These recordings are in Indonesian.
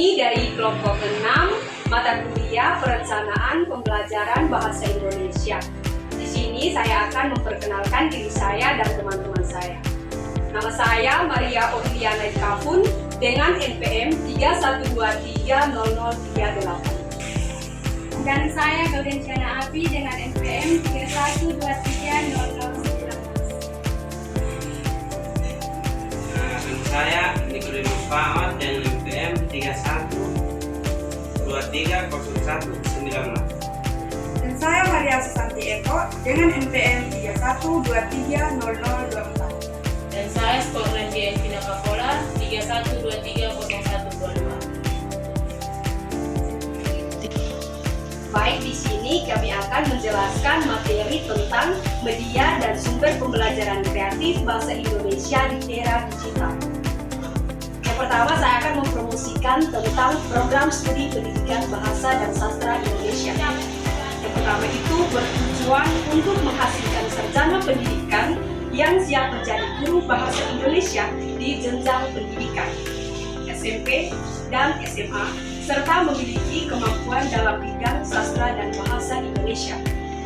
Kami dari kelompok 6 mata kuliah Perencanaan Pembelajaran Bahasa Indonesia. Di sini saya akan memperkenalkan diri saya dan teman-teman saya. Nama saya Maria Orliana Kafun dengan NPM 31230038. Dan saya Gaudensiana Abi dengan NPM 31230019. Dan saya Nicodemus Fahmat dengan NPM 31230119. Dan saya Maria Susanti Eko dengan NPM 31230024. Dan saya Skorlen Dian Vina Kapola 31230122. Baik, di sini kami akan menjelaskan materi tentang media dan sumber pembelajaran kreatif bahasa Indonesia di era digital. Yang pertama, saya akan mempromosikan tentang program studi pendidikan bahasa dan sastra Indonesia. Yang pertama itu bertujuan untuk menghasilkan sarjana pendidikan yang siap menjadi guru bahasa Indonesia di jenjang pendidikan SMP dan SMA, serta memiliki kemampuan dalam bidang sastra dan bahasa Indonesia.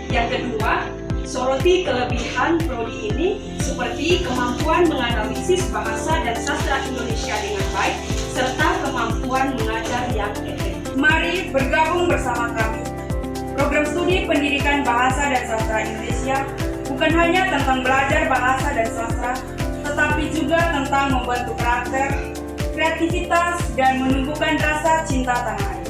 Yang kedua, soroti kelebihan prodi ini seperti kemampuan menganalisis bahasa dan sastra Indonesia dengan baik, serta kemampuan mengajar yang efektif. Mari bergabung bersama kami. Program studi pendidikan bahasa dan sastra Indonesia bukan hanya tentang belajar bahasa dan sastra, tetapi juga tentang membentuk karakter, kreativitas, dan menumbuhkan rasa cinta tanah air.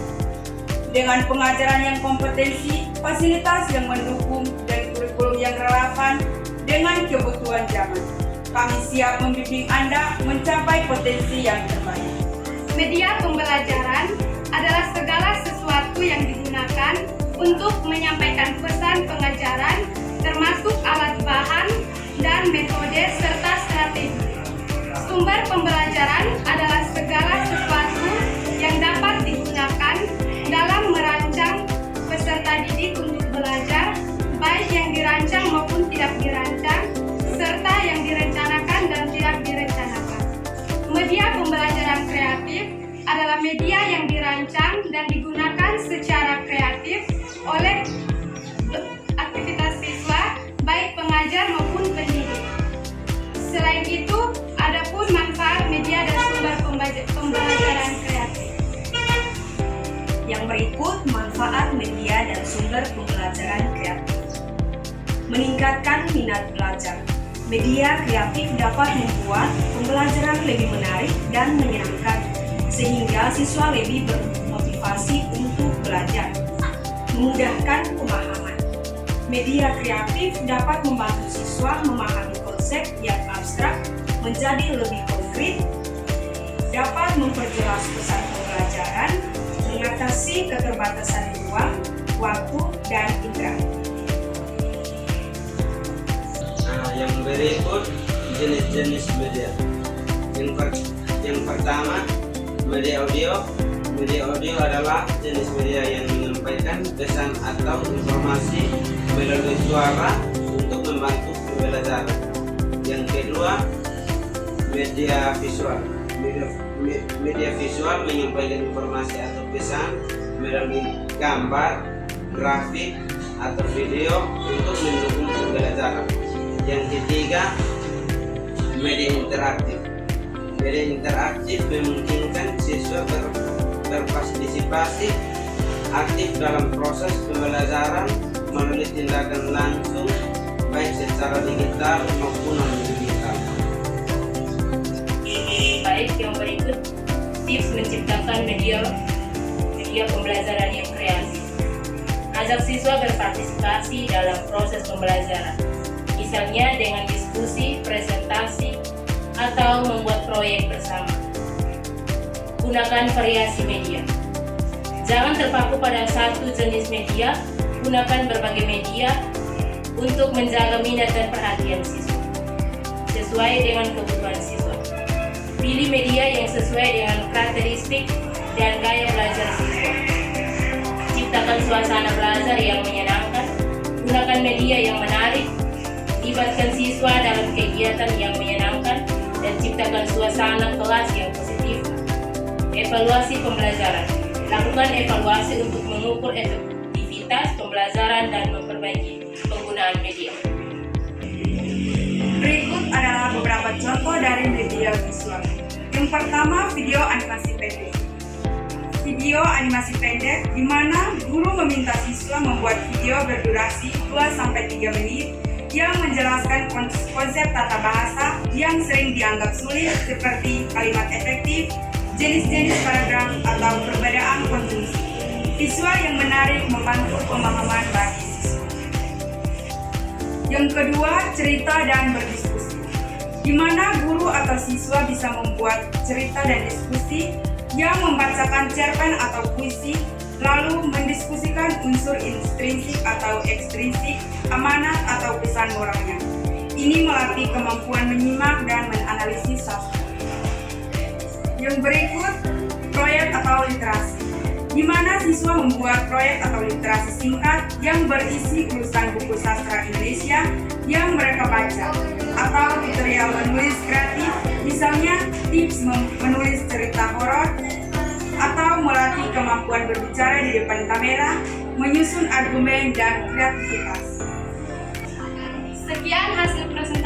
Dengan pengajaran yang kompetensi, fasilitas yang mendukung, dan kurikulum yang relevan dengan kebutuhan zaman, kami siap membimbing Anda mencapai potensi yang terbaik. Media pembelajaran adalah segala sesuatu yang digunakan untuk menyampaikan pesan pengajaran, termasuk alat bahan dan metode serta strategi. Sumber pembelajaran adalah segala sesuatu yang dapat digunakan dalam merancang peserta didik untuk belajar, baik yang dirancang maupun tidak dirancang, serta yang direncanakan dan tidak direncanakan. Media pembelajaran kreatif adalah media yang dirancang dan digunakan secara kreatif oleh aktivitas siswa, baik pengajar maupun pendidik. Selain itu, ada pun manfaat media dan sumber pembelajaran kreatif. Yang berikut manfaat media dan sumber pembelajaran kreatif. Meningkatkan minat belajar. Media kreatif dapat membuat pembelajaran lebih menarik dan menyenangkan, sehingga siswa lebih bermotivasi untuk belajar. Memudahkan pemahaman. Media kreatif dapat membantu siswa memahami konsep yang abstrak menjadi lebih konkret, dapat memperjelas pesan pembelajaran, mengatasi keterbatasan ruang, waktu, dan indera. Yang berikut jenis-jenis media. Yang pertama, media audio. Media audio adalah jenis media yang menyampaikan pesan atau informasi melalui suara untuk membantu pembelajaran. Yang kedua, media visual. Media visual menyampaikan informasi atau pesan melalui gambar, grafik, atau video untuk mendukung pembelajaran. Yang ketiga, media interaktif. Media interaktif memungkinkan siswa berpartisipasi aktif dalam proses pembelajaran melalui tindakan langsung, baik secara digital maupun non-digital. Baik, yang berikut tips menciptakan media pembelajaran yang kreatif. Ajak siswa berpartisipasi dalam proses pembelajaran, misalnya dengan diskusi, presentasi, atau membuat proyek bersama. Gunakan variasi media. Jangan terpaku pada satu jenis media, gunakan berbagai media untuk menjaga minat dan perhatian siswa, sesuai dengan kebutuhan siswa. Pilih media yang sesuai dengan karakteristik dan gaya belajar siswa. Ciptakan suasana belajar yang menyenangkan, gunakan media yang menarik, libatkan siswa dalam kegiatan yang menyenangkan, dan ciptakan suasana kelas yang positif. Evaluasi pembelajaran. Lakukan evaluasi untuk mengukur efektivitas pembelajaran dan memperbaiki penggunaan media. Berikut adalah beberapa contoh dari media visual. Yang pertama, video animasi pendek. Video animasi pendek di mana guru meminta siswa membuat video berdurasi 2-3 menit yang menjelaskan konsep tata bahasa yang sering dianggap sulit seperti kalimat efektif, jenis-jenis paragraf, atau perbedaan konjungsi. Visual yang menarik membantu pemahaman bagi siswa. Yang kedua, cerita dan berdiskusi, di mana guru atau siswa bisa membuat cerita dan diskusi yang membacakan cerpen atau puisi, lalu mendiskusikan unsur intrinsik atau ekstrinsik, amanat atau pesan moralnya. Ini melatih kemampuan menyimak dan menganalisis sastra. Yang berikut, proyek atau literasi, di mana siswa membuat proyek atau literasi singkat yang berisi urusan buku sastra Indonesia yang mereka baca, atau tutorial menulis kreatif, misalnya tips menulis cerita horor, atau melatih kemampuan berbicara di depan kamera, menyusun argumen dan kreativitas. Sekian hasil presentasi